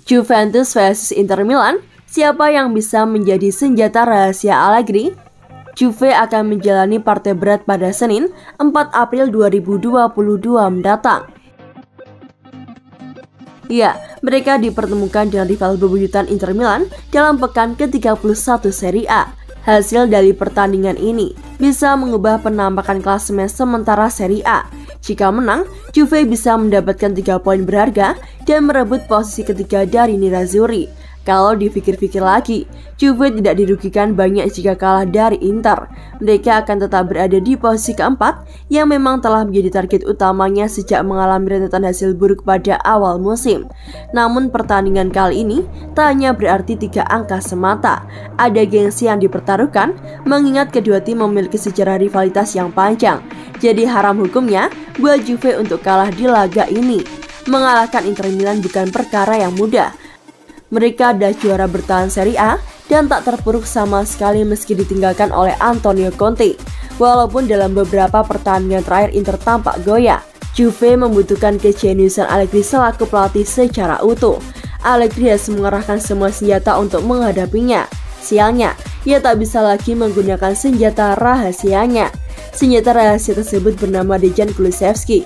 Juventus vs Inter Milan, siapa yang bisa menjadi senjata rahasia Allegri? Juve akan menjalani partai berat pada Senin, 4 April 2022 mendatang. Ya, mereka dipertemukan dengan rival bebuyutan Inter Milan dalam pekan ke-31 Serie A. Hasil dari pertandingan ini bisa mengubah penampakan klasemen sementara Serie A. Jika menang, Juve bisa mendapatkan 3 poin berharga dan merebut posisi ketiga dari Nerazzurri. Kalau dipikir-pikir lagi, Juve tidak dirugikan banyak jika kalah dari Inter. Mereka akan tetap berada di posisi keempat yang memang telah menjadi target utamanya sejak mengalami rentetan hasil buruk pada awal musim. Namun pertandingan kali ini tak hanya berarti 3 angka semata. Ada gengsi yang dipertaruhkan mengingat kedua tim memiliki sejarah rivalitas yang panjang. Jadi haram hukumnya buat Juve untuk kalah di laga ini. Mengalahkan Inter Milan bukan perkara yang mudah. Mereka adalah juara bertahan Serie A dan tak terpuruk sama sekali meski ditinggalkan oleh Antonio Conte. Walaupun dalam beberapa pertandingan terakhir Inter tampak goyah, Juve membutuhkan kejeniusan Allegri selaku pelatih secara utuh. Allegri harus mengerahkan semua senjata untuk menghadapinya. Sialnya, ia tak bisa lagi menggunakan senjata rahasianya. Senjata rahasia tersebut bernama Dejan Kulusevski.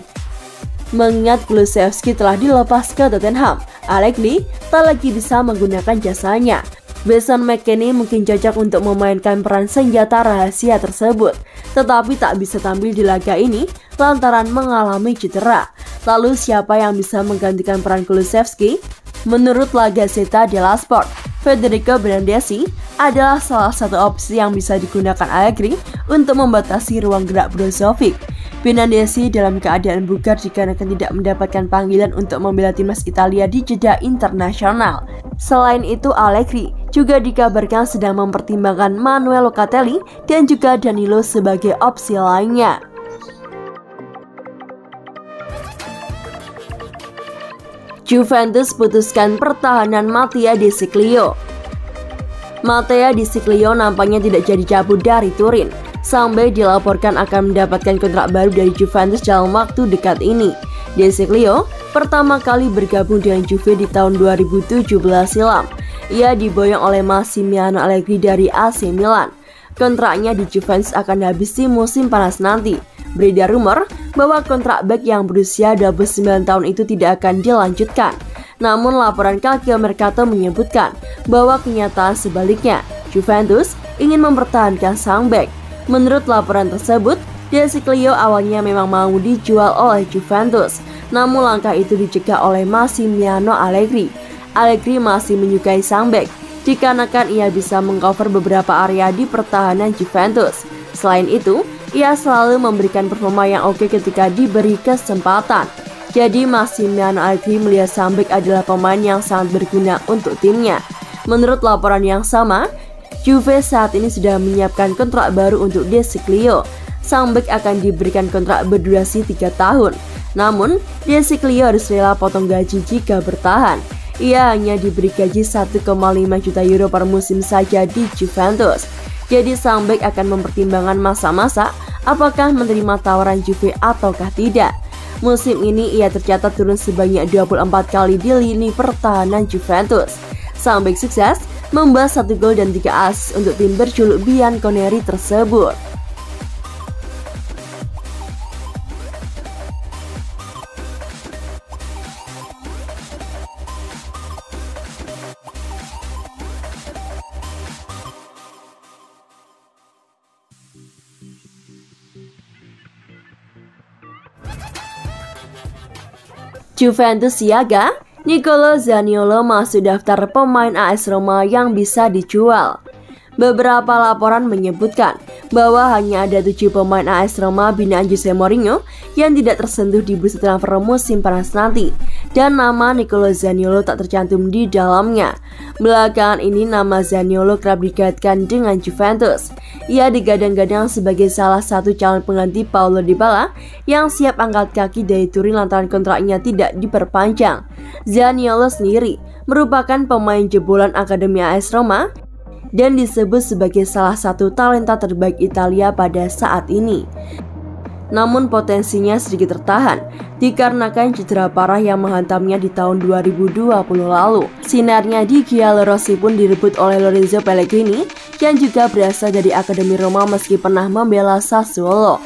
Mengingat Kulusevski telah dilepas ke Tottenham, Allegri tak lagi bisa menggunakan jasanya. Mason McKennie mungkin cocok untuk memainkan peran senjata rahasia tersebut, tetapi tak bisa tampil di laga ini lantaran mengalami cedera. Lalu siapa yang bisa menggantikan peran Kulusevski? Menurut La Gazzetta dello Sport, Federico Bernardeschi adalah salah satu opsi yang bisa digunakan Allegri untuk membatasi ruang gerak Brozovic. Bernardeschi dalam keadaan bugar dikarenakan tidak mendapatkan panggilan untuk membela timnas Italia di jeda internasional. Selain itu, Allegri juga dikabarkan sedang mempertimbangkan Manuel Locatelli dan juga Danilo sebagai opsi lainnya. Juventus putuskan pertahanan Mattia Di Sciglio. Mattia Di Sciglio nampaknya tidak jadi cabut dari Turin. Sampai dilaporkan akan mendapatkan kontrak baru dari Juventus dalam waktu dekat ini. Di Sciglio pertama kali bergabung dengan Juve di tahun 2017 silam. Ia diboyong oleh Massimiliano Allegri dari AC Milan. Kontraknya di Juventus akan habis di musim panas nanti. Beredar rumor bahwa kontrak bek yang berusia 29 tahun itu tidak akan dilanjutkan. Namun laporan Calcio Mercato menyebutkan bahwa kenyataan sebaliknya, Juventus ingin mempertahankan sang bek. Menurut laporan tersebut, Di Sciglio awalnya memang mau dijual oleh Juventus, namun langkah itu dicegah oleh Massimiliano Allegri. Allegri masih menyukai sang bek, dikarenakan ia bisa mengcover beberapa area di pertahanan Juventus. Selain itu, ia selalu memberikan performa yang oke ketika diberi kesempatan. Jadi Massimiliano Allegri melihat sang bek adalah pemain yang sangat berguna untuk timnya. Menurut laporan yang sama, Juve saat ini sudah menyiapkan kontrak baru untuk Di Sciglio. Sang bek akan diberikan kontrak berdurasi 3 tahun. Namun, Di Sciglio harus rela potong gaji jika bertahan. Ia hanya diberi gaji 1,5 juta euro per musim saja di Juventus. Jadi sang bek akan mempertimbangkan masa-masa apakah menerima tawaran Juve ataukah tidak. Musim ini ia tercatat turun sebanyak 24 kali di lini pertahanan Juventus. Sang bek sukses membawa 1 gol dan 3 assist untuk tim berjuluk Bianconeri tersebut. Juventus siaga, Nicolo Zaniolo masuk daftar pemain AS Roma yang bisa dijual. Beberapa laporan menyebutkan bahwa hanya ada 7 pemain AS Roma binaan Jose Mourinho yang tidak tersentuh di bursa transfer musim panas nanti, dan nama Nicolo Zaniolo tak tercantum di dalamnya. Belakangan ini nama Zaniolo kerap dikaitkan dengan Juventus. Ia digadang-gadang sebagai salah satu calon pengganti Paulo Dybala yang siap angkat kaki dari Turin lantaran kontraknya tidak diperpanjang. Zaniolo sendiri merupakan pemain jebolan Akademi AS Roma dan disebut sebagai salah satu talenta terbaik Italia pada saat ini. namun potensinya sedikit tertahan dikarenakan cedera parah yang menghantamnya di tahun 2020 lalu. Sinarnya di Giallorossi pun direbut oleh Lorenzo Pellegrini yang juga berasal dari Akademi Roma meski pernah membela Sassuolo.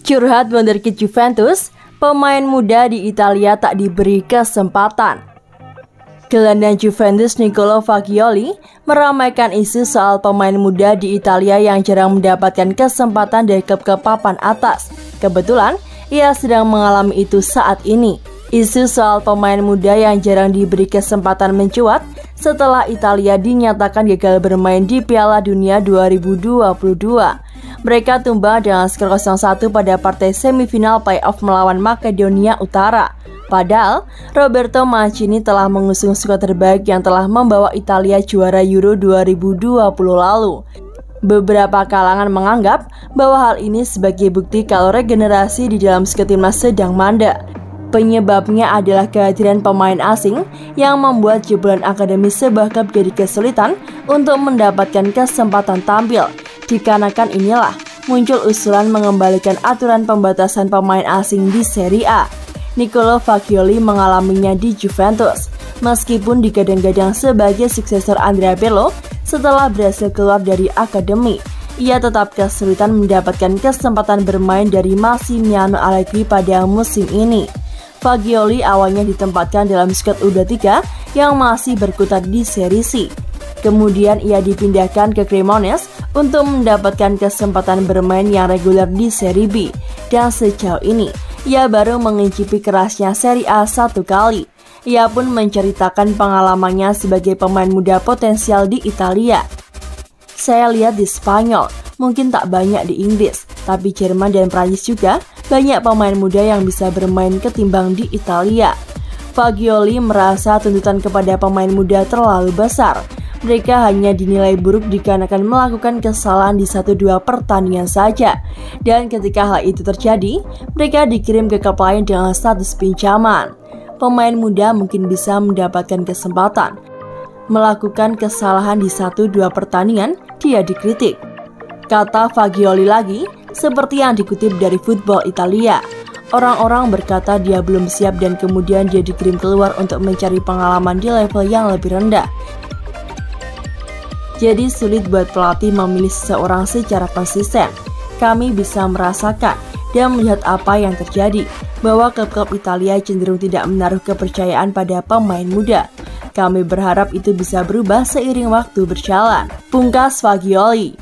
Curhat wonderkid Juventus, pemain muda di Italia tak diberi kesempatan. Gelandang Juventus Niccolò Fagioli meramaikan isu soal pemain muda di Italia yang jarang mendapatkan kesempatan dari klub-klub papan atas. Kebetulan, ia sedang mengalami itu saat ini. Isu soal pemain muda yang jarang diberi kesempatan mencuat setelah Italia dinyatakan gagal bermain di Piala Dunia 2022. Mereka tumbang dengan skor 0-1 pada partai semifinal playoff melawan Makedonia Utara. Padahal, Roberto Mancini telah mengusung skuad terbaik yang telah membawa Italia juara Euro 2020 lalu. Beberapa kalangan menganggap bahwa hal ini sebagai bukti kalau regenerasi di dalam skuad timnas sedang mandek. Penyebabnya adalah kehadiran pemain asing yang membuat jebolan akademi sebuah klub jadi kesulitan untuk mendapatkan kesempatan tampil. Dikarenakan inilah muncul usulan mengembalikan aturan pembatasan pemain asing di Serie A. Niccolò Fagioli mengalaminya di Juventus, meskipun digadang-gadang sebagai suksesor Andrea Pirlo setelah berhasil keluar dari akademi. Ia tetap kesulitan mendapatkan kesempatan bermain dari Massimiliano Allegri pada musim ini. Fagioli awalnya ditempatkan dalam skuad U23 yang masih berkutat di Serie C. Kemudian ia dipindahkan ke Cremonese untuk mendapatkan kesempatan bermain yang reguler di Serie B. Dan sejauh ini, ia baru mengincipi kerasnya Serie A satu kali. Ia pun menceritakan pengalamannya sebagai pemain muda potensial di Italia. Saya lihat di Spanyol, mungkin tak banyak di Inggris, tapi Jerman dan Prancis juga banyak pemain muda yang bisa bermain ketimbang di Italia. Fagioli merasa tuntutan kepada pemain muda terlalu besar. Mereka hanya dinilai buruk dikarenakan melakukan kesalahan di 1-2 pertandingan saja. Dan ketika hal itu terjadi, mereka dikirim ke klub lain dengan status pinjaman. Pemain muda mungkin bisa mendapatkan kesempatan. Melakukan kesalahan di 1-2 pertandingan, dia dikritik. Kata Fagioli lagi, seperti yang dikutip dari Football Italia. Orang-orang berkata dia belum siap dan kemudian dia dikirim keluar untuk mencari pengalaman di level yang lebih rendah. Jadi sulit buat pelatih memilih seseorang secara konsisten. Kami bisa merasakan dan melihat apa yang terjadi, bahwa klub-klub Italia cenderung tidak menaruh kepercayaan pada pemain muda. Kami berharap itu bisa berubah seiring waktu berjalan. Pungkas Fagioli.